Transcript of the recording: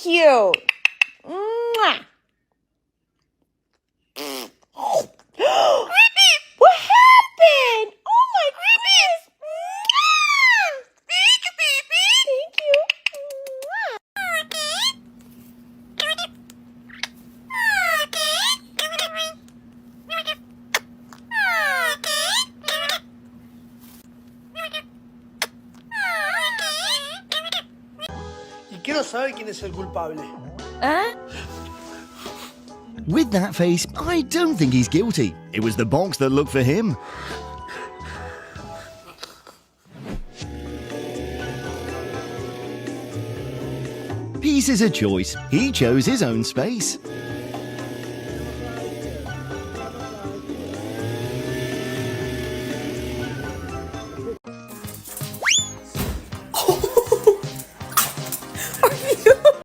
cute. Mwah. What happened? Oh my goodness. Thank you. Y quiero saber quién es el culpable. With that face, I don't think he's guilty. It was the box that looked for him. Peace is a choice. He chose his own space.